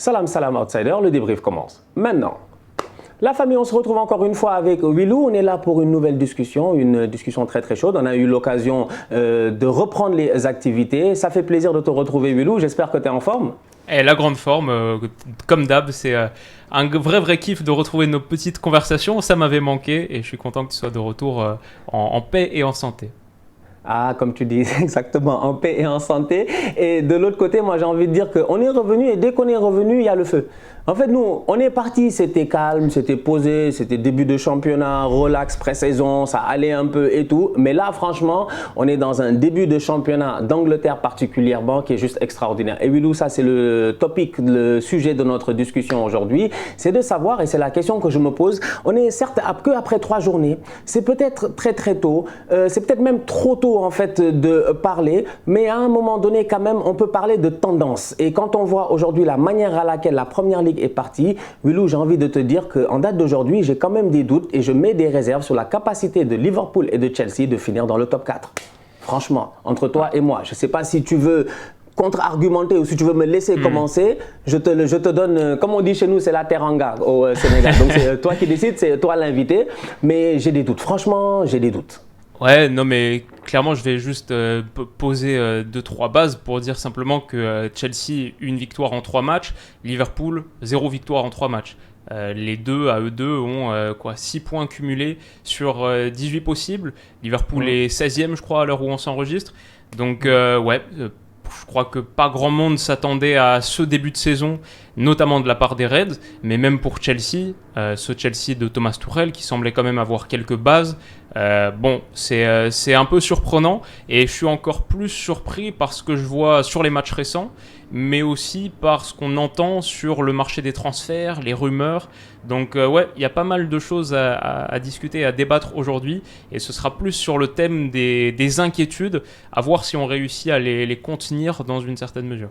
Salam salam outsider, le débrief commence. Maintenant, la famille, on se retrouve encore une fois avec Willou. On est là pour une nouvelle discussion, une discussion très très chaude. On a eu l'occasion de reprendre les activités. Ça fait plaisir de te retrouver Willou, j'espère que tu es en forme. Et la grande forme, comme d'hab, c'est un vrai kiff de retrouver nos petites conversations. Ça m'avait manqué et je suis content que tu sois de retour en paix et en santé. Ah, comme tu dis, exactement, en paix et en santé. Et de l'autre côté, moi j'ai envie de dire qu'on est revenu et dès qu'on est revenu, il y a le feu. En fait, nous, on est parti, c'était calme, c'était posé, c'était début de championnat, relax, pré-saison, ça allait un peu et tout. Mais là, franchement, on est dans un début de championnat d'Angleterre particulièrement qui est juste extraordinaire. Et Willou, ça c'est le topic, le sujet de notre discussion aujourd'hui. C'est de savoir, et c'est la question que je me pose, on est certes que après 3 journées, c'est peut-être très tôt, c'est peut-être même trop tôt en fait de parler, mais à un moment donné quand même, on peut parler de tendance. Et quand on voit aujourd'hui la manière à laquelle la première ligue est partie, Willou, j'ai envie de te dire qu'en date d'aujourd'hui, j'ai quand même des doutes et je mets des réserves sur la capacité de Liverpool et de Chelsea de finir dans le top 4. Franchement, entre toi et moi, je ne sais pas si tu veux contre-argumenter ou si tu veux me laisser commencer, je te donne, comme on dit chez nous, c'est la teranga au Sénégal. Donc c'est toi qui décides, c'est toi l'invité, mais j'ai des doutes. Franchement, j'ai des doutes. Ouais, non mais clairement je vais juste poser 2-3 bases pour dire simplement que Chelsea, 1 victoire en 3 matchs, Liverpool, 0 victoire en 3 matchs. Les deux, à eux deux, ont 6 points cumulés sur 18 possibles. Liverpool est 16e, je crois, à l'heure où on s'enregistre. Donc je crois que pas grand monde s'attendait à ce début de saison, notamment de la part des Reds, mais même pour Chelsea, ce Chelsea de Thomas Tuchel qui semblait quand même avoir quelques bases. C'est un peu surprenant et je suis encore plus surpris par ce que je vois sur les matchs récents, mais aussi par ce qu'on entend sur le marché des transferts, les rumeurs. Donc il y a pas mal de choses à discuter, à débattre aujourd'hui, et ce sera plus sur le thème des inquiétudes, à voir si on réussit à les contenir dans une certaine mesure.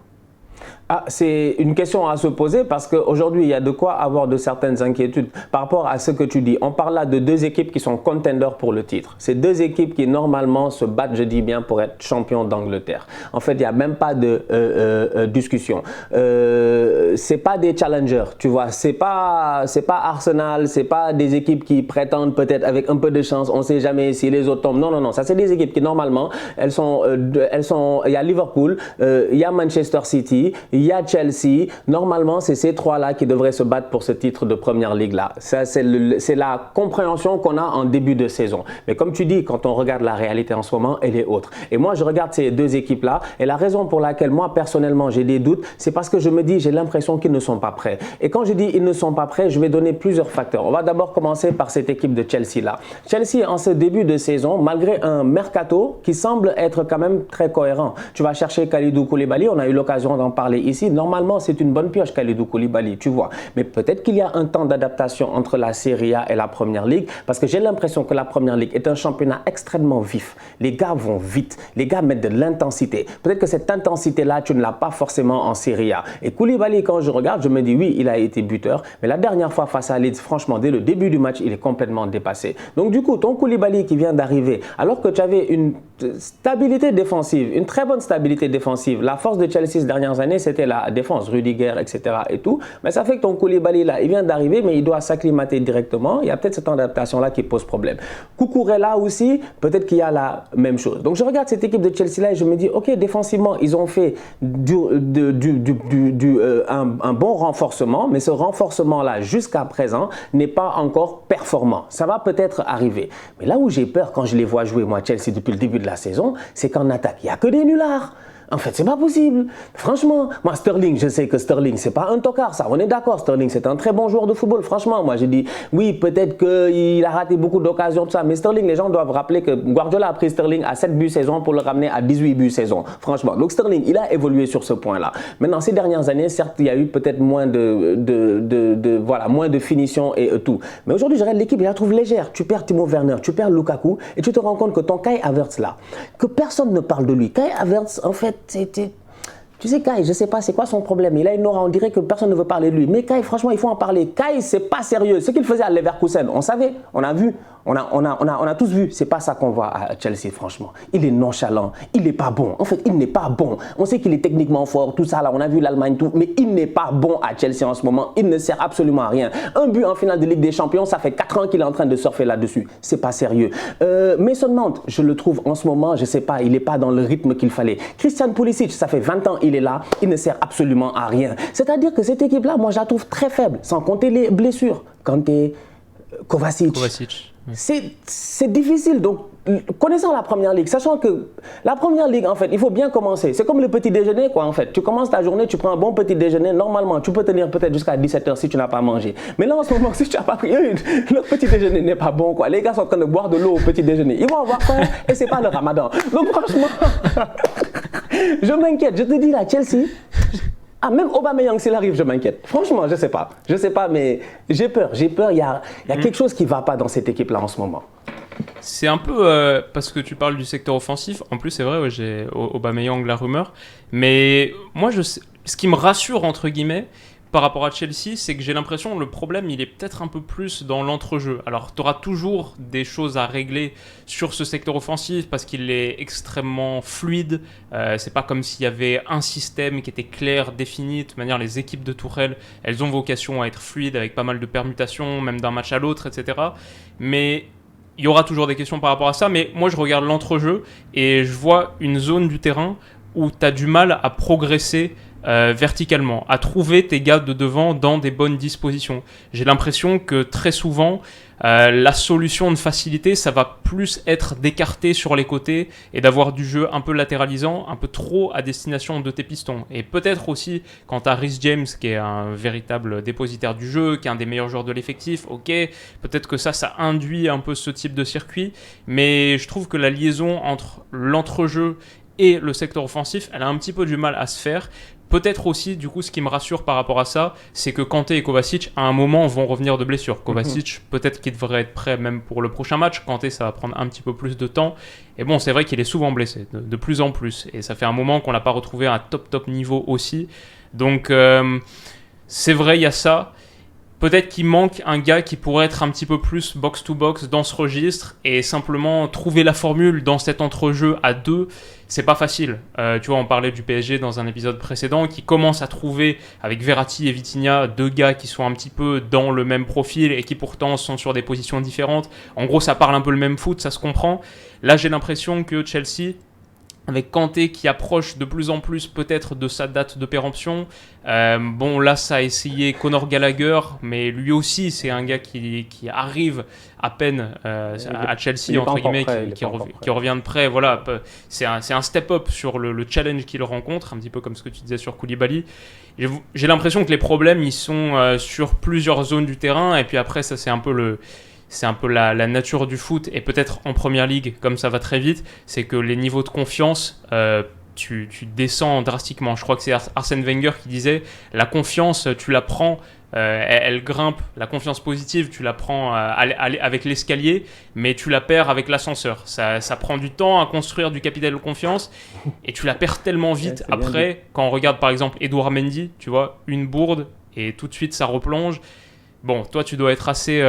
Ah, c'est une question à se poser parce qu'aujourd'hui, il y a de quoi avoir de certaines inquiétudes par rapport à ce que tu dis. On parle là de 2 équipes qui sont contenders pour le titre. C'est 2 équipes qui normalement se battent, je dis bien, pour être champion d'Angleterre. En fait, il n'y a même pas de discussion. C'est pas des challengers, tu vois. C'est pas Arsenal, c'est pas des équipes qui prétendent peut-être avec un peu de chance, on ne sait jamais si les autres tombent. Non. Ça, c'est des équipes qui normalement, il y a Liverpool, il y a Manchester City, il y a Chelsea. Normalement, c'est ces 3-là qui devraient se battre pour ce titre de première ligue-là. Ça, c'est la compréhension qu'on a en début de saison. Mais comme tu dis, quand on regarde la réalité en ce moment, elle est autre. Et moi, je regarde ces 2 équipes-là. Et la raison pour laquelle moi, personnellement, j'ai des doutes, c'est parce que je me dis, j'ai l'impression qu'ils ne sont pas prêts. Et quand je dis ils ne sont pas prêts, je vais donner plusieurs facteurs. On va d'abord commencer par cette équipe de Chelsea-là. Chelsea, en ce début de saison, malgré un mercato qui semble être quand même très cohérent. Tu vas chercher Kalidou Koulibaly, on a eu l'occasion d'en parler ici. Normalement, c'est une bonne pioche, Kalidou Koulibaly, tu vois. Mais peut-être qu'il y a un temps d'adaptation entre la Serie A et la Première Ligue, parce que j'ai l'impression que la Première Ligue est un championnat extrêmement vif. Les gars vont vite, les gars mettent de l'intensité. Peut-être que cette intensité-là, tu ne l'as pas forcément en Serie A. Et Koulibaly, quand je regarde, je me dis oui, il a été buteur, mais la dernière fois face à Leeds, franchement, dès le début du match, il est complètement dépassé. Donc du coup, ton Koulibaly qui vient d'arriver, alors que tu avais une stabilité défensive, une très bonne stabilité défensive, la force de Chelsea ces dernières années, c'était la défense, Rudiger, etc. et tout. Mais ça fait que ton Koulibaly là, il vient d'arriver, mais il doit s'acclimater directement. Il y a peut-être cette adaptation-là qui pose problème. Cucurella aussi, peut-être qu'il y a la même chose. Donc je regarde cette équipe de Chelsea là et je me dis, ok, défensivement, ils ont fait un bon renforcement, mais ce renforcement-là, jusqu'à présent, n'est pas encore performant. Ça va peut-être arriver. Mais là où j'ai peur quand je les vois jouer, moi, Chelsea, depuis le début de la saison, c'est qu'en attaque, il n'y a que des nullards. En fait, c'est pas possible. Franchement, moi, Sterling, je sais que Sterling, c'est pas un tocard, ça. On est d'accord, Sterling, c'est un très bon joueur de football. Franchement, moi, j'ai dit, oui, peut-être qu'il a raté beaucoup d'occasions, tout ça. Mais Sterling, les gens doivent rappeler que Guardiola a pris Sterling à 7 buts saison pour le ramener à 18 buts saison. Franchement. Donc, Sterling, il a évolué sur ce point-là. Maintenant, ces dernières années, certes, il y a eu peut-être moins moins de finition et tout. Mais aujourd'hui, je regarde l'équipe, je la trouve légère. Tu perds Timo Werner, tu perds Lukaku et tu te rends compte que ton Kai Havertz là, que personne ne parle de lui. Kai Havertz, en fait, c'était... Tu sais, Kai, je ne sais pas c'est quoi son problème. Il a une aura, on dirait que personne ne veut parler de lui. Mais Kai, franchement, il faut en parler. Kai, c'est pas sérieux. Ce qu'il faisait à Leverkusen, on savait, on a vu. On a tous vu, c'est pas ça qu'on voit à Chelsea, franchement. Il est nonchalant, il n'est pas bon. En fait, il n'est pas bon. On sait qu'il est techniquement fort, tout ça là, on a vu l'Allemagne, tout, mais il n'est pas bon à Chelsea en ce moment. Il ne sert absolument à rien. Un but en finale de Ligue des Champions, ça fait 4 ans qu'il est en train de surfer là-dessus. C'est pas sérieux. Mason Mount, je le trouve en ce moment, je sais pas, il n'est pas dans le rythme qu'il fallait. Christian Pulisic, ça fait 20 ans, il est là, il ne sert absolument à rien. C'est-à-dire que cette équipe-là, moi, je la trouve très faible, sans compter les blessures. Kanté, Kovacic. C'est difficile. Donc, connaissant la première ligue, sachant que la première ligue, en fait, il faut bien commencer. C'est comme le petit déjeuner, quoi, en fait. Tu commences ta journée, tu prends un bon petit déjeuner. Normalement, tu peux tenir peut-être jusqu'à 17h si tu n'as pas mangé. Mais là, en ce moment, si tu n'as pas pris, le petit déjeuner n'est pas bon, quoi. Les gars sont en train de boire de l'eau au petit déjeuner. Ils vont avoir faim et c'est pas le ramadan. Donc, franchement, je m'inquiète. Je te dis, là, Chelsea. Ah, même Aubameyang, s'il arrive, je m'inquiète. Franchement, je sais pas. Je sais pas, mais j'ai peur. Il y a quelque chose qui va pas dans cette équipe-là en ce moment. C'est un peu parce que tu parles du secteur offensif. En plus, c'est vrai, ouais, j'ai Aubameyang, la rumeur. Mais moi, ce qui me rassure, entre guillemets, par rapport à Chelsea, c'est que j'ai l'impression que le problème, il est peut-être un peu plus dans l'entrejeu. Alors, tu auras toujours des choses à régler sur ce secteur offensif parce qu'il est extrêmement fluide. C'est pas comme s'il y avait un système qui était clair, défini. De toute manière, les équipes de Tourelle, elles ont vocation à être fluides avec pas mal de permutations, même d'un match à l'autre, etc. Mais il y aura toujours des questions par rapport à ça. Mais moi, je regarde l'entrejeu et je vois une zone du terrain où tu as du mal à progresser verticalement, à trouver tes gars de devant dans des bonnes dispositions. J'ai l'impression que très souvent, la solution de facilité, ça va plus être d'écarter sur les côtés et d'avoir du jeu un peu latéralisant, un peu trop à destination de tes pistons. Et peut-être aussi, quand tu as Reece James, qui est un véritable dépositaire du jeu, qui est un des meilleurs joueurs de l'effectif, ok, peut-être que ça induit un peu ce type de circuit, mais je trouve que la liaison entre l'entrejeu et le secteur offensif, elle a un petit peu du mal à se faire. Peut-être aussi, du coup, ce qui me rassure par rapport à ça, c'est que Kanté et Kovacic, à un moment, vont revenir de blessure. Kovacic, peut-être qu'il devrait être prêt même pour le prochain match. Kanté, ça va prendre un petit peu plus de temps. Et bon, c'est vrai qu'il est souvent blessé, de plus en plus. Et ça fait un moment qu'on l'a pas retrouvé à un top niveau aussi. Donc, c'est vrai, il y a ça. Peut-être qu'il manque un gars qui pourrait être un petit peu plus box-to-box dans ce registre et simplement trouver la formule dans cet entrejeu à deux, c'est pas facile. Tu vois, on parlait du PSG dans un épisode précédent qui commence à trouver, avec Verratti et Vitinha, deux gars qui sont un petit peu dans le même profil et qui pourtant sont sur des positions différentes. En gros, ça parle un peu le même foot, ça se comprend. Là, j'ai l'impression que Chelsea, avec Kanté qui approche de plus en plus peut-être de sa date de péremption. Bon, là, ça a essayé Conor Gallagher, mais lui aussi, c'est un gars qui arrive à peine à Chelsea, entre guillemets, qui revient de près. Voilà, c'est un step-up sur le challenge qu'il rencontre, un petit peu comme ce que tu disais sur Koulibaly. J'ai l'impression que les problèmes, ils sont sur plusieurs zones du terrain, et puis après, ça, c'est un peu la nature du foot, et peut-être en première ligue, comme ça va très vite, c'est que les niveaux de confiance, tu descends drastiquement. Je crois que c'est Arsène Wenger qui disait la confiance, tu la prends, elle grimpe, la confiance positive, tu la prends avec l'escalier, mais tu la perds avec l'ascenseur. Ça prend du temps à construire du capital de confiance, et tu la perds tellement vite après, quand on regarde par exemple Edouard Mendy, tu vois, une bourde, et tout de suite ça replonge. Bon, toi tu dois être assez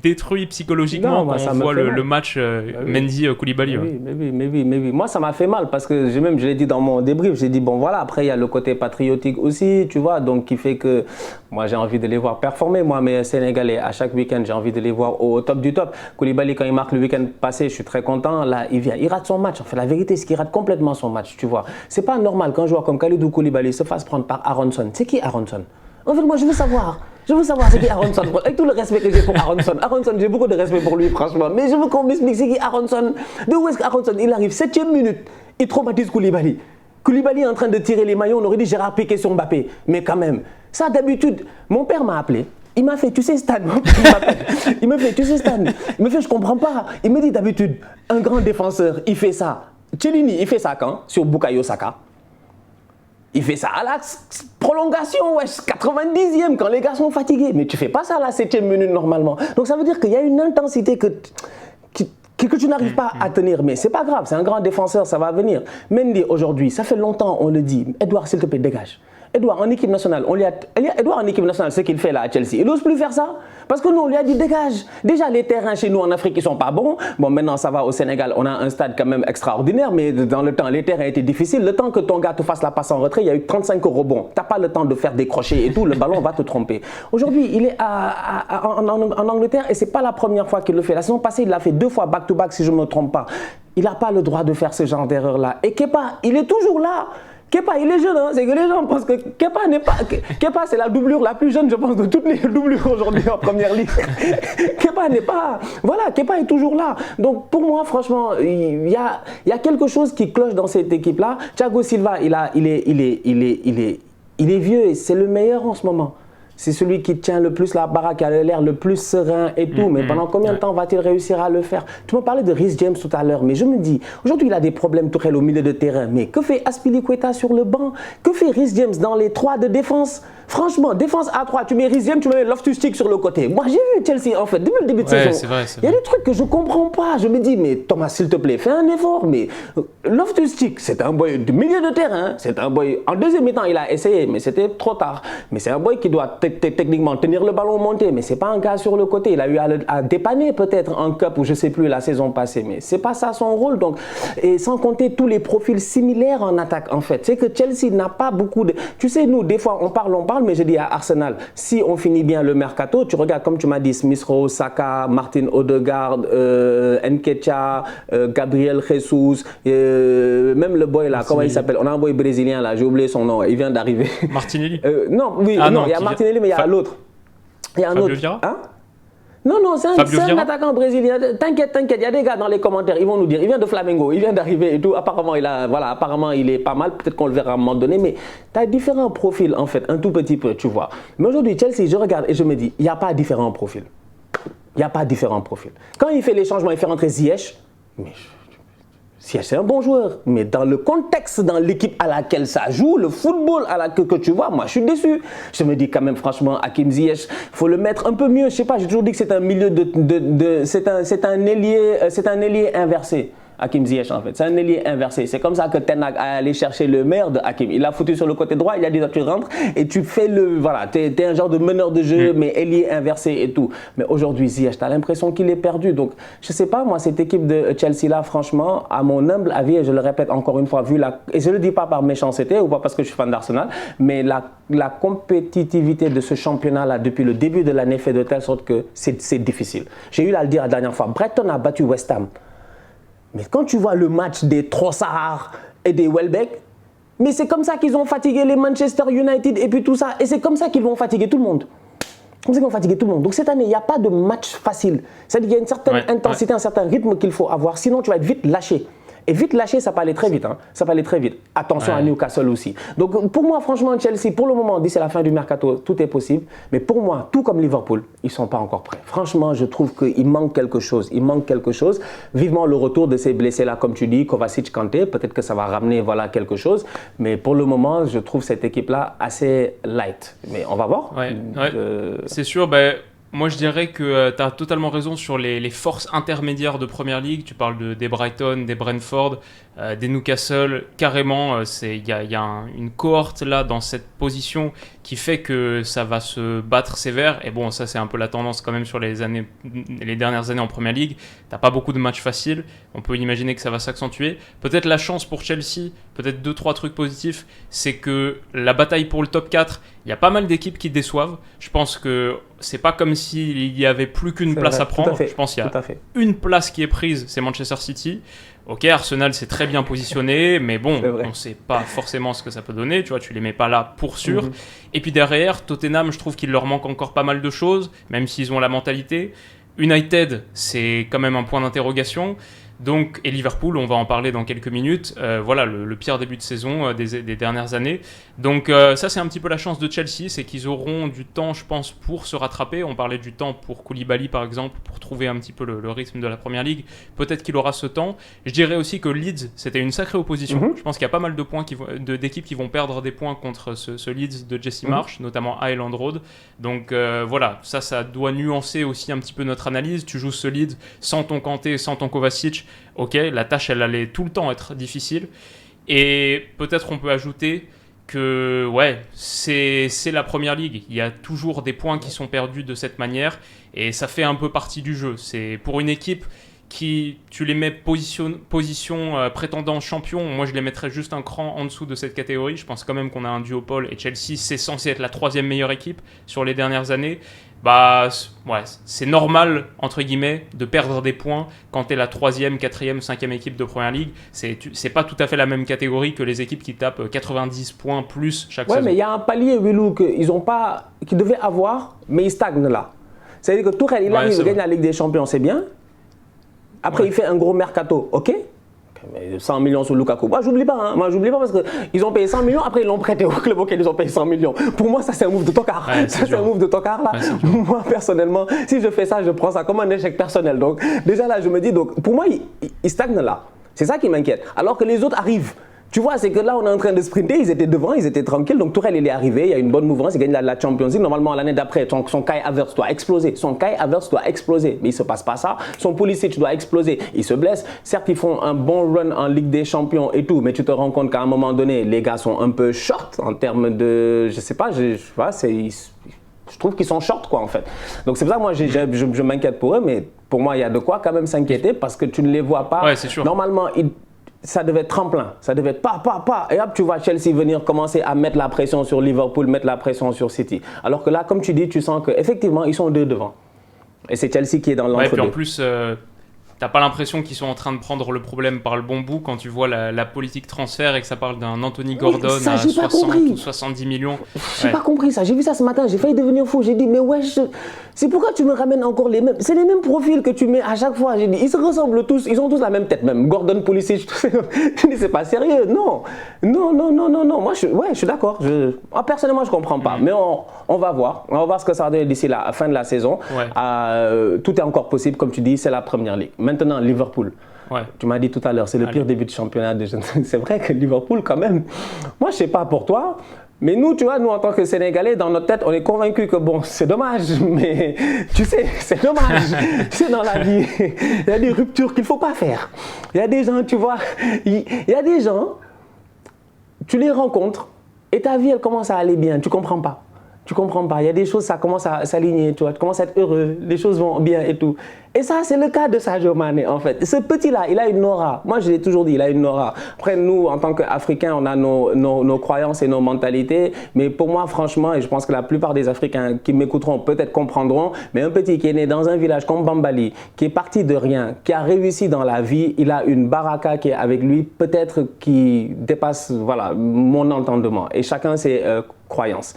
détruit psychologiquement quand on voit le match Mendy-Koulibaly. Mais oui. Moi, ça m'a fait mal parce que je l'ai dit dans mon débrief, j'ai dit, bon voilà, après il y a le côté patriotique aussi, tu vois, donc qui fait que moi j'ai envie de les voir performer, moi, mes Sénégalais, à chaque week-end, j'ai envie de les voir au top du top. Koulibaly, quand il marque le week-end passé, je suis très content, là, il rate son match. En fait, la vérité, c'est qu'il rate complètement son match, tu vois. C'est pas normal qu'un joueur comme Kalidou Koulibaly se fasse prendre par Aronson. C'est qui Aronson? En fait, moi, je veux savoir c'est qui Aronson. Avec tout le respect que j'ai pour Aronson. Aronson, j'ai beaucoup de respect pour lui, franchement. Mais je veux qu'on m'explique c'est qui Aronson. De où est-ce qu'Aronson, il arrive 7e minute, il traumatise Koulibaly. Koulibaly est en train de tirer les maillots, on aurait dit Gérard Piqué sur Mbappé. Mais quand même, ça d'habitude, mon père m'a appelé. Il m'a fait, tu sais Stan, il me fait, tu sais Stan, il me fait, je comprends pas. Il me dit d'habitude, un grand défenseur, il fait ça. Cellini, il fait ça quand? Sur Bukayo Saka. Il fait ça à la prolongation, wesh, 90e, quand les gars sont fatigués. Mais tu fais pas ça à la 7e minute normalement. Donc ça veut dire qu'il y a une intensité que tu n'arrives pas à tenir. Mais c'est pas grave, c'est un grand défenseur, ça va venir. Mendy, aujourd'hui, ça fait longtemps, on le dit. Edouard, s'il te plaît, dégage. Edouard en équipe nationale, Edouard en équipe nationale, ce qu'il fait là à Chelsea, il n'ose plus faire ça. Parce que nous, on lui a dit dégage. Déjà, les terrains chez nous en Afrique, ils sont pas bons. Bon, maintenant, ça va au Sénégal, on a un stade quand même extraordinaire, mais dans le temps, les terrains étaient difficiles. Le temps que ton gars te fasse la passe en retrait, il y a eu 35 rebonds. Tu n'as pas le temps de faire des crochets et tout, le ballon va te tromper. Aujourd'hui, il est en Angleterre et ce n'est pas la première fois qu'il le fait. La saison passée, il l'a fait 2 fois back-to-back, si je ne me trompe pas. Il n'a pas le droit de faire ce genre d'erreur-là. Et Kepa, il est toujours là. Kepa, il est jeune, hein. C'est que les gens pensent que Kepa n'est pas... Kepa, c'est la doublure la plus jeune, je pense, de toutes les doublures aujourd'hui en première ligue. Kepa n'est pas... Voilà, Kepa est toujours là. Donc, pour moi, franchement, il y a quelque chose qui cloche dans cette équipe-là. Thiago Silva, il est vieux et c'est le meilleur en ce moment. C'est celui qui tient le plus la baraque, qui a l'air le plus serein et tout. Mais pendant combien de temps va-t-il réussir à le faire? Tu me parlais de Reece James tout à l'heure, mais je me dis, aujourd'hui, il a des problèmes Tuchel au milieu de terrain. Mais que fait Azpilicueta sur le banc? Que fait Reece James dans les 3 de défense? Franchement, défense à 3, tu mets Reece James, tu mets Loftus-Cheek sur le côté. Moi, j'ai vu Chelsea, en fait, depuis le début de saison. C'est vrai. Il y a des trucs que je ne comprends pas. Je me dis, mais Thomas, s'il te plaît, fais un effort. Mais Loftus-Cheek, c'est un boy du milieu de terrain. C'est un boy, en deuxième mi-temps, il a essayé, mais c'était trop tard. Mais c'est un boy qui doit techniquement tenir le ballon monté, mais ce n'est pas un gars sur le côté. Il a eu à dépanner peut-être en cup ou je ne sais plus la saison passée, mais ce n'est pas ça son rôle. Donc, et sans compter tous les profils similaires en attaque, en fait. C'est que Chelsea n'a pas beaucoup de... Tu sais, nous, des fois, on parle, mais je dis à Arsenal, si on finit bien le mercato, tu regardes, comme tu m'as dit, Smith Rowe, Saka, Martin Odegaard, Nketiah, Gabriel Jesus, même le boy là, comment il s'appelle? On a un boy brésilien là, j'ai oublié son nom, il vient d'arriver. Martinelli. Non, oui, il y a Martinelli, mais il y a l'autre. Il y a un Fabio autre. Vieira. Hein? Non, c'est un attaquant brésilien. T'inquiète, il y a des gars dans les commentaires, ils vont nous dire, il vient de Flamengo, il vient d'arriver et tout. Apparemment, il est pas mal, peut-être qu'on le verra à un moment donné, mais tu as différents profils en fait, un tout petit peu, tu vois. Mais aujourd'hui, Chelsea, je regarde et je me dis, il n'y a pas différents profils. Il n'y a pas différents profils. Quand il fait les changements, il fait rentrer Ziyech, mais Ziyech, c'est un bon joueur, mais dans le contexte, dans l'équipe à laquelle ça joue, le football que tu vois, moi je suis déçu. Je me dis quand même franchement, Hakim Ziyech, il faut le mettre un peu mieux. Je sais pas, j'ai toujours dit que c'est un milieu c'est un ailier inversé. Hakim Ziyech en fait, c'est un ailier inversé. C'est comme ça que Ten Hag a allé chercher le meilleur de Hakim. Il l'a foutu sur le côté droit, il a dit tu rentres et tu fais t'es un genre de meneur de jeu, mais ailier inversé et tout. Mais aujourd'hui Ziyech, t'as l'impression qu'il est perdu. Donc je sais pas, moi cette équipe de Chelsea là, franchement, à mon humble avis, et je le répète encore une fois, et je le dis pas par méchanceté ou pas parce que je suis fan d'Arsenal, mais la compétitivité de ce championnat là depuis le début de l'année fait de telle sorte que c'est difficile. J'ai eu à le dire la dernière fois, Brighton a battu West Ham. Mais quand tu vois le match des Trossard et des Welbeck, mais c'est comme ça qu'ils ont fatigué les Manchester United et puis tout ça. Et c'est comme ça qu'ils vont fatiguer tout le monde. Comme ça qu'ils vont fatiguer tout le monde. Donc cette année, il n'y a pas de match facile. C'est-à-dire qu'il y a une certaine intensité, un certain rythme qu'il faut avoir. Sinon, tu vas être vite lâché. Et vite lâché, ça peut aller très vite. Hein. Ça peut aller très vite. Attention à Newcastle aussi. Donc pour moi, franchement, Chelsea, pour le moment, d'ici la fin du mercato, tout est possible. Mais pour moi, tout comme Liverpool, ils ne sont pas encore prêts. Franchement, je trouve qu'il manque quelque chose. Il manque quelque chose. Vivement le retour de ces blessés-là, comme tu dis, Kovacic, Kanté. Peut-être que ça va ramener quelque chose. Mais pour le moment, je trouve cette équipe-là assez light. Mais on va voir. C'est sûr. Moi, je dirais que tu as totalement raison sur les forces intermédiaires de Première Ligue. Tu parles des Brighton, des Brentford, des Newcastle. Carrément, il y a une cohorte là dans cette position qui fait que ça va se battre sévère. Et bon, ça, c'est un peu la tendance quand même sur les dernières années en Première Ligue. Tu n'as pas beaucoup de matchs faciles. On peut imaginer que ça va s'accentuer. Peut-être la chance pour Chelsea, peut-être 2-3 trucs positifs, c'est que la bataille pour le top 4, il y a pas mal d'équipes qui déçoivent. Je pense que c'est pas comme s'il y avait plus qu'une place à prendre. Je pense qu'il y a une place qui est prise, c'est Manchester City. Ok, Arsenal s'est très bien positionné, mais bon, on ne sait pas forcément ce que ça peut donner. Tu vois, tu les mets pas là pour sûr. Et puis derrière, Tottenham, je trouve qu'il leur manque encore pas mal de choses, même s'ils ont la mentalité. United, c'est quand même un point d'interrogation. Donc, et Liverpool, on va en parler dans quelques minutes. Voilà, le pire début de saison des dernières années. Donc ça, c'est un petit peu la chance de Chelsea, c'est qu'ils auront du temps, je pense, pour se rattraper. On parlait du temps pour Koulibaly, par exemple, pour trouver un petit peu le rythme de la Première Ligue. Peut-être qu'il aura ce temps. Je dirais aussi que Leeds, c'était une sacrée opposition. Je pense qu'il y a pas mal d'équipes qui vont perdre des points contre ce Leeds de Jesse Marsch, notamment Highland Road. Donc voilà, ça doit nuancer aussi un petit peu notre analyse. Tu joues ce Leeds sans ton Kanté, sans ton Kovacic. Ok, la tâche, elle allait tout le temps être difficile. Et peut-être on peut ajouter que c'est la Première Ligue. Il y a toujours des points qui sont perdus de cette manière et ça fait un peu partie du jeu. C'est pour une équipe qui, tu les mets position prétendant champion, moi je les mettrais juste un cran en dessous de cette catégorie. Je pense quand même qu'on a un duopole et Chelsea c'est censé être la 3e meilleure équipe sur les dernières années. C'est normal, entre guillemets, de perdre des points quand tu es la 3e, 4e, 5e équipe de Première Ligue. C'est pas tout à fait la même catégorie que les équipes qui tapent 90 points plus chaque saison. Oui, mais il y a un palier, Willou, qu'ils devaient avoir, mais ils stagnent là. C'est-à-dire que Tourelle, il arrive, il gagne la Ligue des Champions, c'est bien. Après, il fait un gros mercato, ok. Mais 100 millions sur Lukaku. Moi, j'oublie pas parce qu'ils ont payé 100 millions, après ils l'ont prêté au club auquel ils ont payé 100 millions. Pour moi, ça c'est un move de tocard. C'est un move de tocard là. Moi, personnellement, si je fais ça, je prends ça comme un échec personnel. Donc, déjà là, je me dis, pour moi, ils stagnent là. C'est ça qui m'inquiète. Alors que les autres arrivent. Tu vois, c'est que là, on est en train de sprinter, ils étaient devant, ils étaient tranquilles. Donc, Tourelle, il est arrivé, il y a une bonne mouvance, il gagne la Champions League. Normalement, l'année d'après, son Kai Havertz doit exploser. Mais il ne se passe pas ça. Son Pulisic doit exploser. Il se blesse. Certes, ils font un bon run en Ligue des Champions et tout, mais tu te rends compte qu'à un moment donné, les gars sont un peu short en termes de. Je sais pas, je trouve qu'ils sont short, quoi, en fait. Donc, c'est pour ça que moi, je m'inquiète pour eux, mais pour moi, il y a de quoi quand même s'inquiéter parce que tu ne les vois pas. Ouais, c'est sûr. Normalement, ça devait être tremplin, ça devait être pas. Et hop, tu vois Chelsea venir commencer à mettre la pression sur Liverpool, mettre la pression sur City. Alors que là, comme tu dis, tu sens qu'effectivement, ils sont 2 devant. Et c'est Chelsea qui est dans l'entre-deux. Ouais, puis en plus, t'as pas l'impression qu'ils sont en train de prendre le problème par le bon bout quand tu vois la politique transfert et que ça parle d'un Anthony Gordon à 60 ou 70 millions. J'ai pas compris ça. J'ai vu ça ce matin, j'ai failli devenir fou. J'ai dit, mais c'est pourquoi tu me ramènes encore les mêmes. C'est les mêmes profils que tu mets à chaque fois. J'ai dit, ils se ressemblent tous, ils ont tous la même tête, même Gordon, Pulisic. Tu dis, c'est pas sérieux. Non. Moi, je suis d'accord. Personnellement, je comprends pas. Mais on va voir. On va voir ce que ça va donner d'ici la fin de la saison. Ouais. Tout est encore possible, comme tu dis, c'est la Première Ligue. Maintenant, Liverpool. Ouais. Tu m'as dit tout à l'heure, c'est le pire début de championnat. C'est vrai que Liverpool, quand même, moi, je sais pas pour toi, mais nous, tu vois, nous, en tant que Sénégalais, dans notre tête, on est convaincus que, bon, c'est dommage, mais tu sais, c'est dommage. Tu sais, dans la vie, il y a des ruptures qu'il ne faut pas faire. Il y a des gens, tu vois, il y a des gens, tu les rencontres et ta vie, elle commence à aller bien, tu comprends pas. Il y a des choses, ça commence à s'aligner, tu vois, tu commences à être heureux, les choses vont bien et tout. Et ça, c'est le cas de Sadio Mané, en fait. Ce petit-là, il a une aura. Moi, je l'ai toujours dit, il a une aura. Après, nous, en tant qu'Africains, on a nos croyances et nos mentalités. Mais pour moi, franchement, et je pense que la plupart des Africains qui m'écouteront peut-être comprendront, mais un petit qui est né dans un village comme Bambali, qui est parti de rien, qui a réussi dans la vie, il a une baraka qui est avec lui, peut-être qui dépasse, mon entendement. Et chacun ses croyances.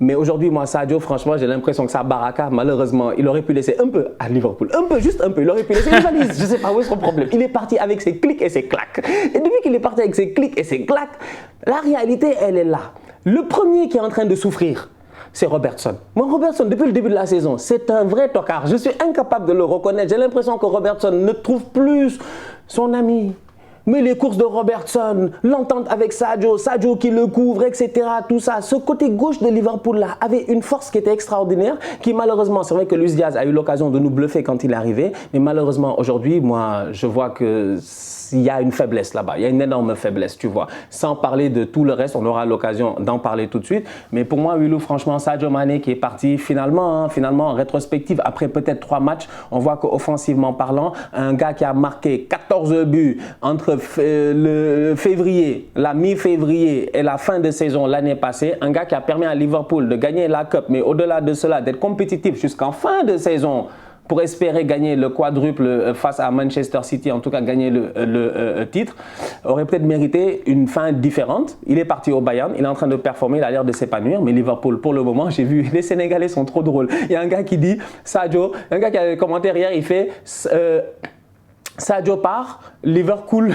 Mais aujourd'hui, moi, Sadio, franchement, j'ai l'impression que sa baraka, malheureusement, il aurait pu laisser un peu à Liverpool. Juste un peu. Il aurait pu laisser une valise. Je ne sais pas où est son problème. Il est parti avec ses clics et ses claques. Et depuis qu'il est parti avec ses clics et ses claques, la réalité, elle est là. Le premier qui est en train de souffrir, c'est Robertson. Moi, Robertson, depuis le début de la saison, c'est un vrai tocard. Je suis incapable de le reconnaître. J'ai l'impression que Robertson ne trouve plus son ami. Mais les courses de Robertson, l'entente avec Sadio qui le couvre, etc. Tout ça, ce côté gauche de Liverpool-là avait une force qui était extraordinaire, qui malheureusement, c'est vrai que Luis Diaz a eu l'occasion de nous bluffer quand il est arrivé, mais malheureusement, aujourd'hui, moi, je vois qu'il y a une faiblesse là-bas, il y a une énorme faiblesse, tu vois. Sans parler de tout le reste, on aura l'occasion d'en parler tout de suite. Mais pour moi, Willou, franchement, Sadio Mané qui est parti finalement, en rétrospective, après peut-être 3 matchs, on voit qu'offensivement parlant, un gars qui a marqué 14 buts entre la mi-février et la fin de saison l'année passée, un gars qui a permis à Liverpool de gagner la Cup, mais au-delà de cela, d'être compétitif jusqu'en fin de saison pour espérer gagner le quadruple face à Manchester City, en tout cas gagner le titre, aurait peut-être mérité une fin différente. Il est parti au Bayern, il est en train de performer, il a l'air de s'épanouir, mais Liverpool, pour le moment, j'ai vu, les Sénégalais sont trop drôles. Il y a un gars qui dit, Sadio, un gars qui a commenté hier, il fait... Sadio part, Liverpool.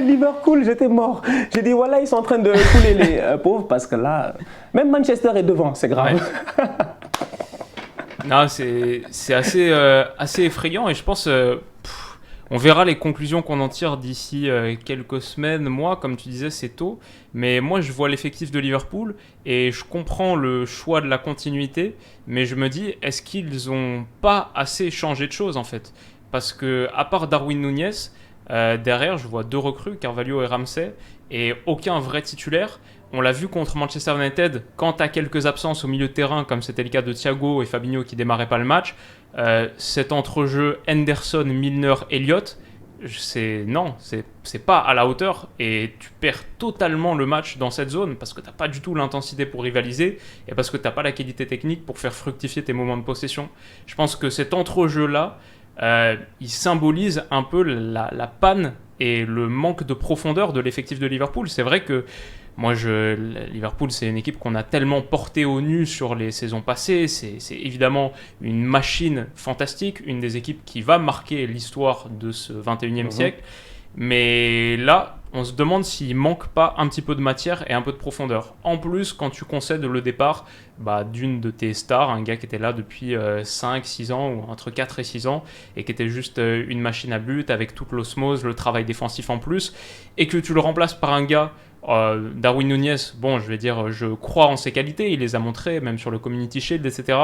Liverpool, j'étais mort. J'ai dit, voilà, ils sont en train de couler les pauvres parce que là, même Manchester est devant, c'est grave. Ouais. Non, c'est assez effrayant et je pense... on verra les conclusions qu'on en tire d'ici quelques semaines, mois, comme tu disais, c'est tôt. Mais moi, je vois l'effectif de Liverpool et je comprends le choix de la continuité. Mais je me dis, est-ce qu'ils n'ont pas assez changé de choses, en fait ? Parce que, à part Darwin Núñez, Derrière, je vois 2 recrues, Carvalho et Ramsey, et aucun vrai titulaire. On l'a vu contre Manchester United, quand tu as quelques absences au milieu de terrain, comme c'était le cas de Thiago et Fabinho qui démarraient pas le match, cet entrejeu Henderson, Milner, Elliott, c'est pas à la hauteur et tu perds totalement le match dans cette zone parce que t'as pas du tout l'intensité pour rivaliser et parce que t'as pas la qualité technique pour faire fructifier tes moments de possession. Je pense que cet entrejeu-là, il symbolise un peu la panne et le manque de profondeur de l'effectif de Liverpool. C'est vrai que Liverpool, c'est une équipe qu'on a tellement portée au nu sur les saisons passées. C'est évidemment une machine fantastique, une des équipes qui va marquer l'histoire de ce 21e siècle. Mais là, on se demande s'il manque pas un petit peu de matière et un peu de profondeur. En plus, quand tu concèdes le départ d'une de tes stars, un gars qui était là depuis 5-6 ans, ou entre 4 et 6 ans, et qui était juste une machine à but, avec toute l'osmose, le travail défensif en plus, et que tu le remplaces par un gars, Darwin Núñez, je crois en ses qualités, il les a montrées, même sur le Community Shield, etc.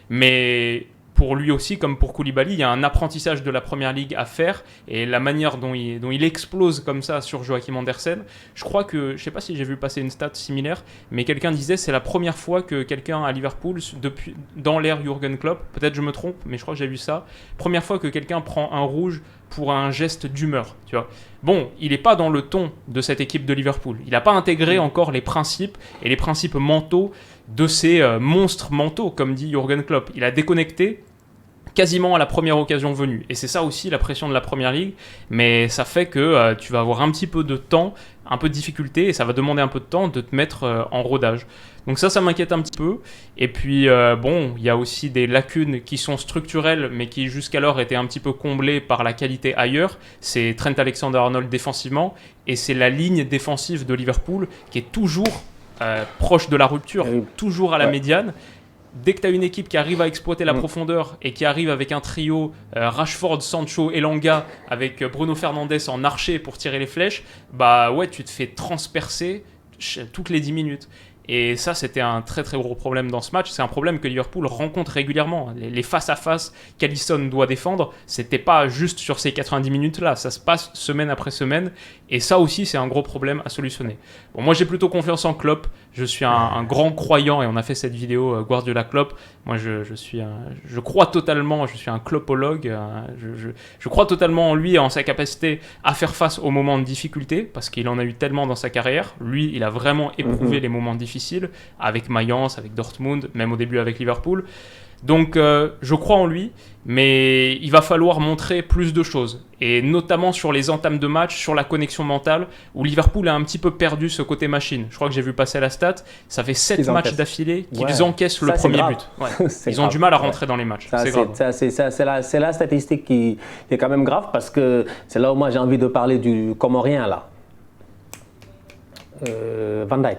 Mais pour lui aussi, comme pour Koulibaly, il y a un apprentissage de la Première Ligue à faire, et la manière dont il explose comme ça sur Joachim Andersen, je crois que, je ne sais pas si j'ai vu passer une stat similaire, mais quelqu'un disait c'est la première fois que quelqu'un à Liverpool, dans l'ère Jürgen Klopp, peut-être je me trompe, mais je crois que j'ai vu ça, première fois que quelqu'un prend un rouge pour un geste d'humeur, tu vois. Bon, il n'est pas dans le ton de cette équipe de Liverpool, il n'a pas intégré encore les principes et les principes mentaux de ces monstres mentaux, comme dit Jürgen Klopp. Il a déconnecté quasiment à la première occasion venue. Et c'est ça aussi la pression de la Première Ligue, mais ça fait que tu vas avoir un petit peu de temps, un peu de difficulté, et ça va demander un peu de temps de te mettre en rodage. Donc ça m'inquiète un petit peu. Et puis, il y a aussi des lacunes qui sont structurelles, mais qui jusqu'alors étaient un petit peu comblées par la qualité ailleurs. C'est Trent Alexander-Arnold défensivement, et c'est la ligne défensive de Liverpool qui est toujours proche de la rupture, toujours à la médiane. Dès que tu as une équipe qui arrive à exploiter la profondeur et qui arrive avec un trio Rashford, Sancho, Elanga, avec Bruno Fernandes en archer pour tirer les flèches, tu te fais transpercer toutes les 10 minutes. Et ça, c'était un très très gros problème dans ce match. C'est un problème que Liverpool rencontre régulièrement. Les face-à-face qu'Alisson doit défendre, c'était pas juste sur ces 90 minutes-là. Ça se passe semaine après semaine. Et ça aussi, c'est un gros problème à solutionner. Bon, moi, j'ai plutôt confiance en Klopp. Je suis un grand croyant, et on a fait cette vidéo Guardiola-Klopp. Moi, je crois totalement, je suis un Kloppologue. Je crois totalement en lui et en sa capacité à faire face aux moments de difficulté, parce qu'il en a eu tellement dans sa carrière. Lui, il a vraiment éprouvé les moments difficiles, avec Mayence, avec Dortmund, même au début avec Liverpool. Donc je crois en lui, mais il va falloir montrer plus de choses, et notamment sur les entames de match, sur la connexion mentale, où Liverpool a un petit peu perdu ce côté machine. Je crois que j'ai vu passer la stat, ça fait 7 matchs d'affilée qu'ils encaissent le premier but. Ouais. Ils ont du mal à rentrer dans les matchs. C'est la statistique qui est quand même grave, parce que c'est là où moi j'ai envie de parler du Comorien là. Van Dijk.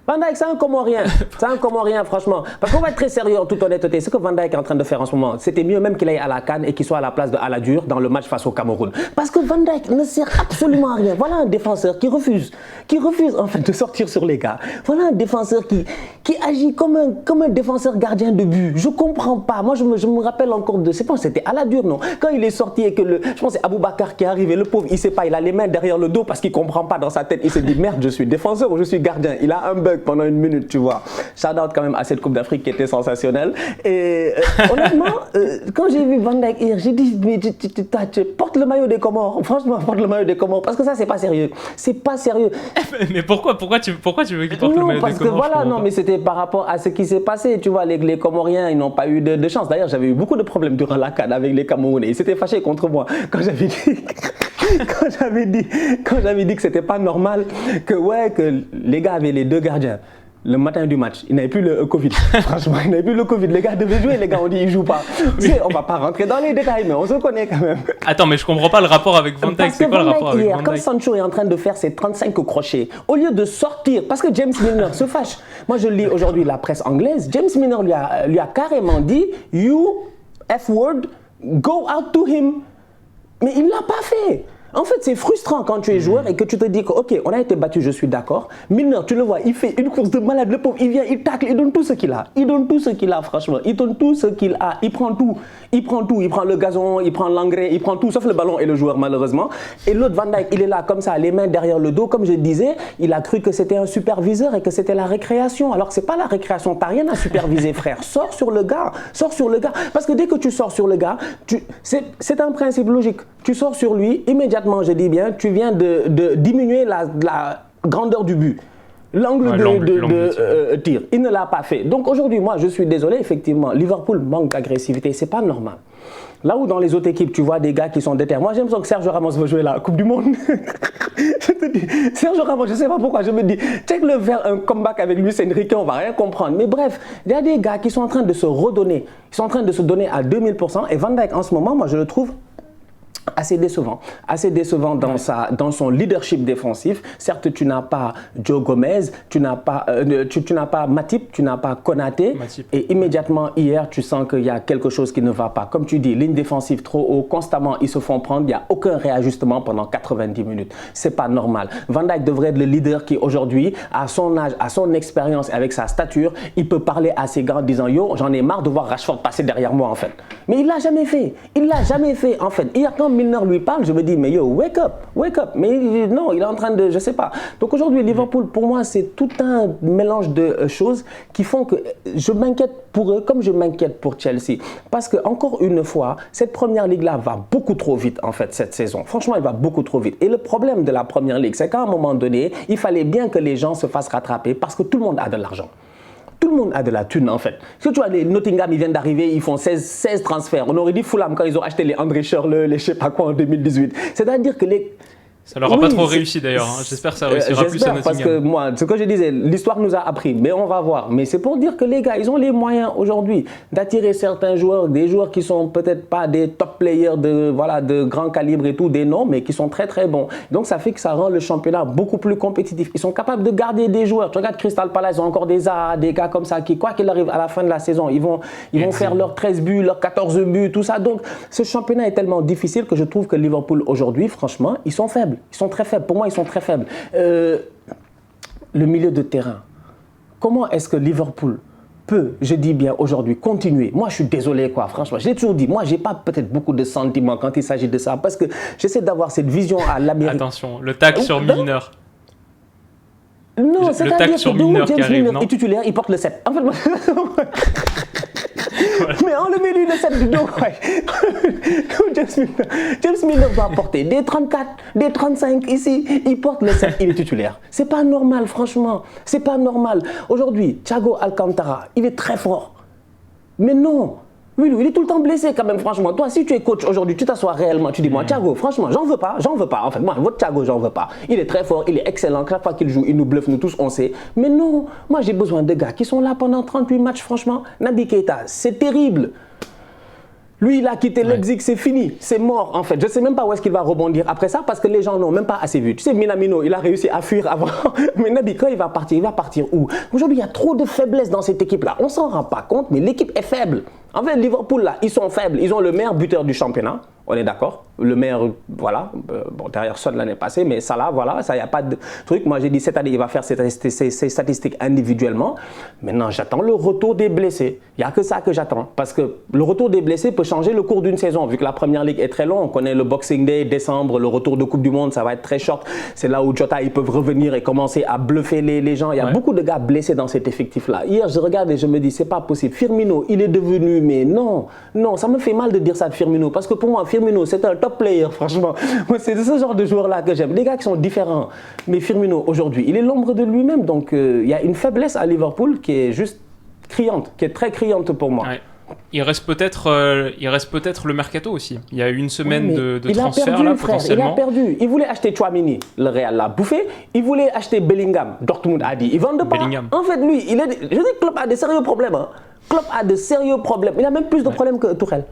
Van Dijk, c'est un Comorien. C'est un Comorien, franchement. Parce qu'on va être très sérieux en toute honnêteté. Ce que Van Dijk est en train de faire en ce moment, c'était mieux même qu'il aille à la CAN et qu'il soit à la place de Aladur dans le match face au Cameroun. Parce que Van Dijk ne sert absolument à rien. Voilà un défenseur qui refuse en fait de sortir sur les gars. Voilà un défenseur qui agit comme un défenseur gardien de but. Je comprends pas. Moi, je me rappelle encore de... C'était Aladur, non? Quand il est sorti et que je pense que c'est Aboubacar qui est arrivé. Le pauvre, il sait pas. Il a les mains derrière le dos parce qu'il comprend pas dans sa tête. Il se dit, merde, je suis défenseur ou je suis gardien. Il a un bug pendant une minute, tu vois. Shout out quand même à cette Coupe d'Afrique qui était sensationnelle. Et honnêtement, quand j'ai vu Van Dijk hier, j'ai dit, mais tu portes le maillot des Comores. Franchement, porte le maillot des Comores. Parce que ça, c'est pas sérieux. C'est pas sérieux. Mais pourquoi tu veux qu'il porte le maillot des Comores? Parce que voilà, non, mais c'était par rapport à ce qui s'est passé. Tu vois, les Comoriens, ils n'ont pas eu de chance. D'ailleurs, j'avais eu beaucoup de problèmes durant la CAN avec les Camerounais. Ils s'étaient fâchés contre moi quand j'avais dit que c'était pas normal que les gars avaient les deux gardiens le matin du match. Ils n'avaient plus le Covid. Franchement, ils n'avaient plus le Covid. Les gars devaient jouer, les gars ont dit ils jouent pas. Oui. On va pas rentrer dans les détails, mais on se connaît quand même. Attends, mais je comprends pas le rapport avec Van Dijk. C'est quoi le rapport avec Van Dijk? Quand Sancho est en train de faire ses 35 crochets, au lieu de sortir, parce que James Milner se fâche. Moi, je lis aujourd'hui la presse anglaise. James Milner lui a carrément dit you F-word, go out to him. Mais il l'a pas fait. En fait, c'est frustrant quand tu es joueur et que tu te dis que, ok, on a été battu, je suis d'accord. Milner, tu le vois, il fait une course de malade, le pauvre, il vient, il tacle, il donne tout ce qu'il a. Il donne tout ce qu'il a, franchement. Il donne tout ce qu'il a. Il prend tout. Il prend tout. Il prend le gazon, il prend l'engrais, il prend tout, sauf le ballon et le joueur, malheureusement. Et l'autre, Van Dijk, il est là, comme ça, les mains derrière le dos. Comme je disais, il a cru que c'était un superviseur et que c'était la récréation. Alors que c'est pas la récréation. T'as rien à superviser, frère. Sors sur le gars. Sors sur le gars. Parce que dès que tu sors sur le gars, c'est un principe logique. Tu sors sur lui, immédiatement, je dis bien, tu viens de diminuer la grandeur du but. L'angle de tir. Il ne l'a pas fait. Donc aujourd'hui, moi, je suis désolé, effectivement, Liverpool manque d'agressivité. C'est pas normal. Là où dans les autres équipes, tu vois des gars qui sont déterminés. Moi, j'aime ça que Sergio Ramos veut jouer la Coupe du Monde. Je te dis, Sergio Ramos, je ne sais pas pourquoi, je me dis, check-le faire un comeback avec Luis Enrique, on ne va rien comprendre. Mais bref, il y a des gars qui sont en train de se redonner. Ils sont en train de se donner à 2000%. Et Van Dijk, en ce moment, moi, je le trouve assez décevant dans son leadership défensif. Certes, tu n'as pas Joe Gomez, tu n'as pas Matip, tu n'as pas Konaté. Et immédiatement, hier, tu sens qu'il y a quelque chose qui ne va pas. Comme tu dis, ligne défensive trop haut, constamment, ils se font prendre. Il n'y a aucun réajustement pendant 90 minutes. C'est pas normal. Van Dijk devrait être le leader qui, aujourd'hui, à son âge, à son expérience et avec sa stature, il peut parler à ses gars en disant « Yo, j'en ai marre de voir Rashford passer derrière moi, en fait. » Mais il ne l'a jamais fait. Il ne l'a jamais fait, en fait. Hier, quand Milner lui parle, je me dis, mais yo, wake up. Mais non, il est en train de, je sais pas. Donc aujourd'hui, Liverpool, pour moi, c'est tout un mélange de choses qui font que je m'inquiète pour eux comme je m'inquiète pour Chelsea. Parce que, encore une fois, cette première ligue-là va beaucoup trop vite, en fait, cette saison. Franchement, elle va beaucoup trop vite. Et le problème de la première ligue, c'est qu'à un moment donné, il fallait bien que les gens se fassent rattraper parce que tout le monde a de l'argent. Tout le monde a de la thune, en fait. Parce que tu vois, les Nottingham, ils viennent d'arriver, ils font 16 transferts. On aurait dit Fulham quand ils ont acheté les André Schürrle, les je sais pas quoi en 2018. C'est-à-dire que les... Ça leur a pas trop réussi d'ailleurs. Hein. J'espère que ça réussira plus à Nottingham. Parce que moi, ce que je disais, l'histoire nous a appris, mais on va voir. Mais c'est pour dire que les gars, ils ont les moyens aujourd'hui d'attirer certains joueurs, des joueurs qui sont peut-être pas des top players de grand calibre et tout, des noms, mais qui sont très très bons. Donc ça fait que ça rend le championnat beaucoup plus compétitif. Ils sont capables de garder des joueurs. Tu regardes Crystal Palace, ils ont encore des gars comme ça qui, quoi qu'il arrive à la fin de la saison, ils vont faire leurs 13 buts, leurs 14 buts, tout ça. Donc ce championnat est tellement difficile que je trouve que Liverpool aujourd'hui, franchement, ils sont faibles. Ils sont très faibles. Pour moi, ils sont très faibles. Le milieu de terrain. Comment est-ce que Liverpool peut, je dis bien aujourd'hui, continuer? Moi, je suis désolé, quoi. Franchement, je l'ai toujours dit. Moi, j'ai pas peut-être beaucoup de sentiments quand il s'agit de ça, parce que j'essaie d'avoir cette vision à l'Amérique. Attention, le tac sur Milner. Non, c'est-à-dire que Milner James Milner est titulaire, il porte le 7. En fait, moi... Mais enlevez-lui le 7 du dos, James Milner va porter des 34, des 35 ici, il porte le 7, il est titulaire. C'est pas normal, franchement, c'est pas normal. Aujourd'hui, Thiago Alcantara, il est très fort. Mais non, oui, il est tout le temps blessé quand même, franchement. Toi, si tu es coach aujourd'hui, tu t'assois réellement, tu dis, moi, Thiago, franchement, j'en veux pas. En fait, moi, votre Thiago, j'en veux pas. Il est très fort, il est excellent. Chaque fois qu'il joue, il nous bluffe, nous tous, on sait. Mais non, moi, j'ai besoin de gars qui sont là pendant 38 matchs, franchement. Naby Keita, c'est terrible. Lui, il a quitté Leipzig, c'est fini, c'est mort en fait. Je ne sais même pas où est-ce qu'il va rebondir après ça parce que les gens n'ont même pas assez vu. Tu sais, Minamino, il a réussi à fuir avant. Mais Naby, quand il va partir où? Aujourd'hui, il y a trop de faiblesses dans cette équipe-là. On ne s'en rend pas compte, mais l'équipe est faible. En fait, Liverpool, là, ils sont faibles. Ils ont le meilleur buteur du championnat. On est d'accord. Le meilleur, voilà. Bon, derrière Son l'année passée, mais ça là, voilà, ça, il n'y a pas de truc. Moi, j'ai dit cette année, il va faire ses statistiques individuellement. Maintenant, j'attends le retour des blessés. Il n'y a que ça que j'attends. Parce que le retour des blessés peut changer le cours d'une saison. Vu que la première ligue est très longue, on connaît le Boxing Day, décembre, le retour de Coupe du Monde, ça va être très short. C'est là où Jota, ils peuvent revenir et commencer à bluffer les gens. Il y a beaucoup de gars blessés dans cet effectif-là. Hier, je regarde et je me dis, c'est pas possible. Firmino, il est devenu, mais non, ça me fait mal de dire ça de Firmino. Parce que pour moi, Firmino, c'est un top player, franchement. Moi, c'est ce genre de joueur-là que j'aime. Des gars qui sont différents. Mais Firmino, aujourd'hui, il est l'ombre de lui-même. Donc, il y a une faiblesse à Liverpool qui est juste criante, qui est très criante pour moi. Ouais. Il reste peut-être le mercato aussi. Il y a une semaine de transfert là, potentiellement. Il a perdu. Il voulait acheter Tchouaméni, le Real l'a bouffé. Il voulait acheter Bellingham, Dortmund a dit. Ils vendent pas. Bellingham. En fait, lui, je dis que Klopp a des sérieux problèmes. Hein. Klopp a de sérieux problèmes. Il a même plus de problèmes que Tuchel.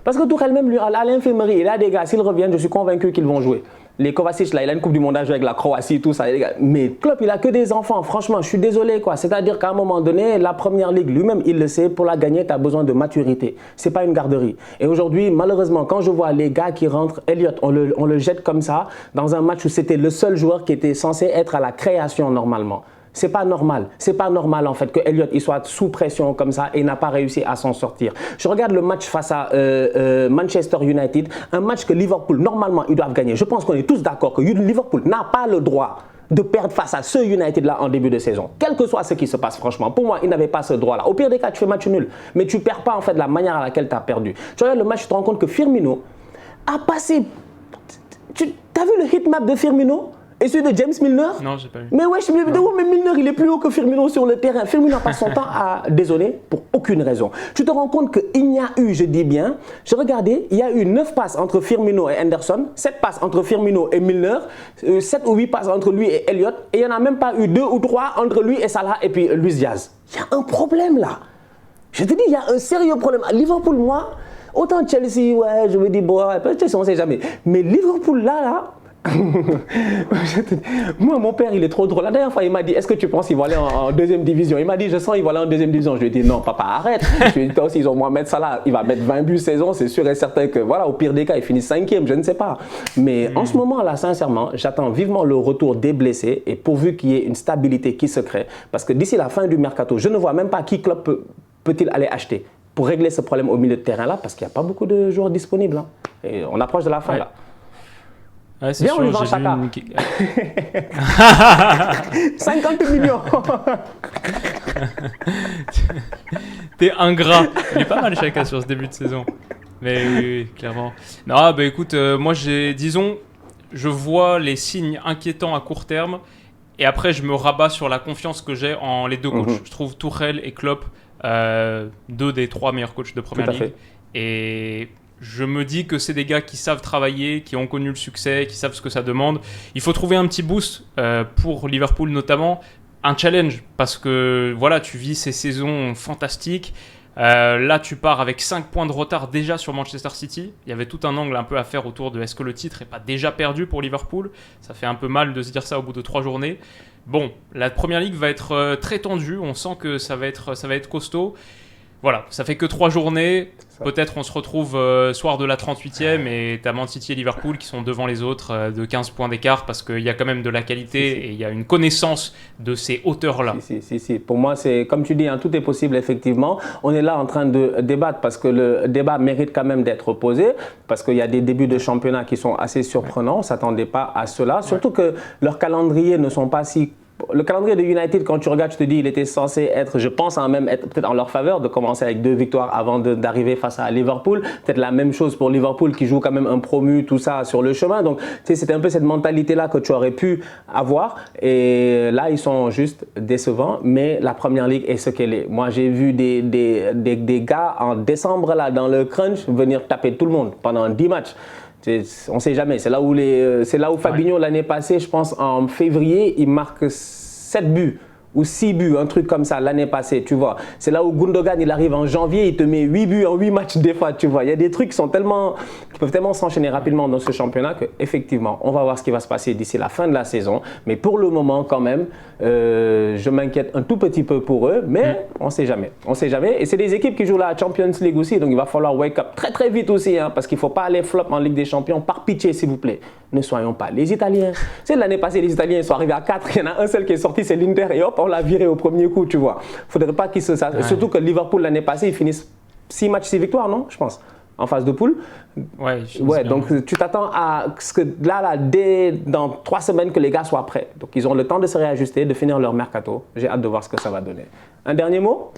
Parce que Tuchel, même lui, à l'infirmerie, il a des gars, s'ils reviennent, je suis convaincu qu'ils vont jouer. Les Kovacic, là, il a une Coupe du Monde à jouer avec la Croatie, tout ça. Les gars. Mais Klopp, il a que des enfants. Franchement, je suis désolé, quoi. C'est-à-dire qu'à un moment donné, la Première Ligue, lui-même, il le sait, pour la gagner, tu as besoin de maturité. C'est pas une garderie. Et aujourd'hui, malheureusement, quand je vois les gars qui rentrent, Elliott, on le jette comme ça, dans un match où c'était le seul joueur qui était censé être à la création normalement. C'est pas normal. C'est pas normal en fait que Elliott il soit sous pression comme ça et n'a pas réussi à s'en sortir. Je regarde le match face à Manchester United, un match que Liverpool normalement ils doivent gagner. Je pense qu'on est tous d'accord que Liverpool n'a pas le droit de perdre face à ce United-là en début de saison. Quel que soit ce qui se passe, franchement, pour moi, ils n'avaient pas ce droit-là. Au pire des cas, tu fais match nul, mais tu perds pas en fait de la manière à laquelle tu as perdu. Tu regardes le match, tu te rends compte que Firmino a passé. Tu as vu le hitmap de Firmino? Et celui de James Milner? Non, j'ai pas vu. Mais wesh, mais Milner, il est plus haut que Firmino sur le terrain. Firmino passe son temps à dézonner pour aucune raison. Tu te rends compte qu'il y a eu, je dis bien, je regardais, il y a eu 9 passes entre Firmino et Henderson, 7 passes entre Firmino et Milner, 7 ou 8 passes entre lui et Elliott, et il n'y en a même pas eu 2 ou 3 entre lui et Salah et puis Luis Diaz. Il y a un problème là. Je te dis, il y a un sérieux problème. À Liverpool, moi, autant Chelsea, ouais, je me dis, bon, Chelsea, on ne sait jamais. Mais Liverpool, là, moi, mon père, il est trop drôle. La dernière fois, il m'a dit, est-ce que tu penses qu'ils vont aller en deuxième division? Il m'a dit, je sens qu'ils vont aller en deuxième division. Je lui ai dit, non, papa, arrête. Je lui ai dit, toi aussi, ils ont Mohamed Salah, il va mettre 20 buts saison. C'est sûr et certain que, voilà, au pire des cas, il finit 5e, je ne sais pas. Mais en ce moment, là, sincèrement, j'attends vivement le retour des blessés et pourvu qu'il y ait une stabilité qui se crée. Parce que d'ici la fin du mercato, je ne vois même pas qui Klopp peut-il aller acheter pour régler ce problème au milieu de terrain là, parce qu'il n'y a pas beaucoup de joueurs disponibles. Hein. Et on approche de la fin là. Ouais, c'est viens, sûr, on lui vend Chaka. 50 millions. T'es ingrat. Il est pas mal Chaka sur ce début de saison. Mais oui, clairement. Non, bah écoute, moi disons, je vois les signes inquiétants à court terme. Et après, je me rabats sur la confiance que j'ai en les deux coachs. Je trouve Tuchel et Klopp 2 des 3 meilleurs coachs de Première Ligue. Et je me dis que c'est des gars qui savent travailler, qui ont connu le succès, qui savent ce que ça demande. Il faut trouver un petit boost pour Liverpool notamment, un challenge, parce que voilà, tu vis ces saisons fantastiques. Là, tu pars avec 5 points de retard déjà sur Manchester City. Il y avait tout un angle un peu à faire autour de est-ce que le titre n'est pas déjà perdu pour Liverpool. Ça fait un peu mal de se dire ça au bout de 3 journées. Bon, la Première Ligue va être très tendue. On sent que ça va être costaud. Voilà, ça fait que 3 journées. Peut-être on se retrouve soir de la 38e et t'as Man City et Liverpool qui sont devant les autres de 15 points d'écart parce qu'il y a quand même de la qualité et il y a une connaissance de ces hauteurs-là. Si. Pour moi, c'est comme tu dis, hein, tout est possible effectivement. On est là en train de débattre parce que le débat mérite quand même d'être posé parce qu'il y a des débuts de championnat qui sont assez surprenants. On ne s'attendait pas à cela. Surtout que leurs calendriers ne sont pas si... Le calendrier de United, quand tu regardes, tu te dis il était censé être, je pense, même être peut-être en leur faveur de commencer avec 2 victoires avant d'arriver face à Liverpool. Peut-être la même chose pour Liverpool qui joue quand même un promu, tout ça sur le chemin. Donc, tu sais, c'était un peu cette mentalité-là que tu aurais pu avoir. Et là, ils sont juste décevants. Mais la Première Ligue est ce qu'elle est. Moi, j'ai vu des gars en décembre, là, dans le crunch, venir taper tout le monde pendant 10 matchs. On ne sait jamais. C'est là où Fabinho, l'année passée, je pense en février, il marque 7 buts ou 6 buts, un truc comme ça l'année passée, tu vois. C'est là où Gundogan, il arrive en janvier, il te met 8 buts en 8 matchs des fois, tu vois. Il y a des trucs qui peuvent tellement s'enchaîner rapidement dans ce championnat qu'effectivement, on va voir ce qui va se passer d'ici la fin de la saison. Mais pour le moment, quand même, je m'inquiète un tout petit peu pour eux, mais on ne sait jamais. On sait jamais. Et c'est des équipes qui jouent la Champions League aussi, donc il va falloir wake up très très vite aussi, hein, parce qu'il ne faut pas aller flop en Ligue des Champions. Par pitié, s'il vous plaît, ne soyons pas les Italiens. C'est l'année passée, les Italiens sont arrivés à 4, il y en a un seul qui est sorti, c'est l'Inter, et hop, on l'a viré au premier coup, tu vois. Il ne faudrait pas qu'ils se... Surtout que Liverpool, l'année passée, ils finissent 6 matchs, 6 victoires, non? Je pense. En phase de poule. Ouais, donc tu t'attends à ce que là, dès dans 3 semaines, que les gars soient prêts. Donc ils ont le temps de se réajuster, de finir leur mercato. J'ai hâte de voir ce que ça va donner. Un dernier mot?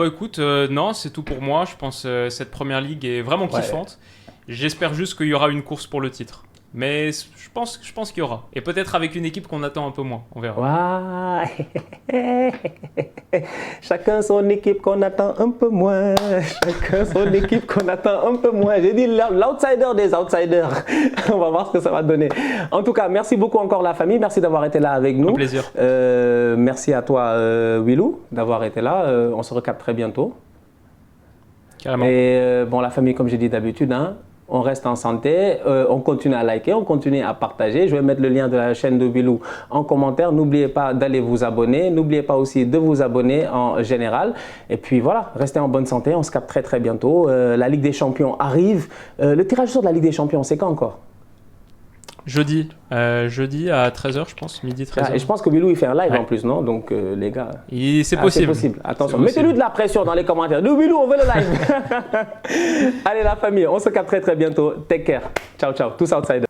Écoute, non, c'est tout pour moi. Je pense que cette Première Ligue est vraiment kiffante. J'espère juste qu'il y aura une course pour le titre. Mais je pense qu'il y aura. Et peut-être avec une équipe qu'on attend un peu moins. On verra. Chacun son équipe qu'on attend un peu moins. Chacun son équipe qu'on attend un peu moins. J'ai dit l'outsider des outsiders. On va voir ce que ça va donner. En tout cas, merci beaucoup encore la famille. Merci d'avoir été là avec nous. Un plaisir. Merci à toi, Willou, d'avoir été là. On se recapte très bientôt. Carrément. Et la famille, comme j'ai dit d'habitude, hein, on reste en santé, on continue à liker, on continue à partager. Je vais mettre le lien de la chaîne de Bilou en commentaire. N'oubliez pas d'aller vous abonner. N'oubliez pas aussi de vous abonner en général. Et puis voilà, restez en bonne santé. On se capte très très bientôt. La Ligue des Champions arrive. Le tirage au sort de la Ligue des Champions, c'est quand encore? Jeudi à 13h, je pense, midi 13h. Et je pense que Bilou, il fait un live en plus, non? Donc, les gars. C'est possible. Attention, mettez-lui de la pression dans les commentaires. Nous, Bilou, on veut le live. Allez, la famille, on se capte très, très bientôt. Take care. Ciao, ciao. Tous outsiders.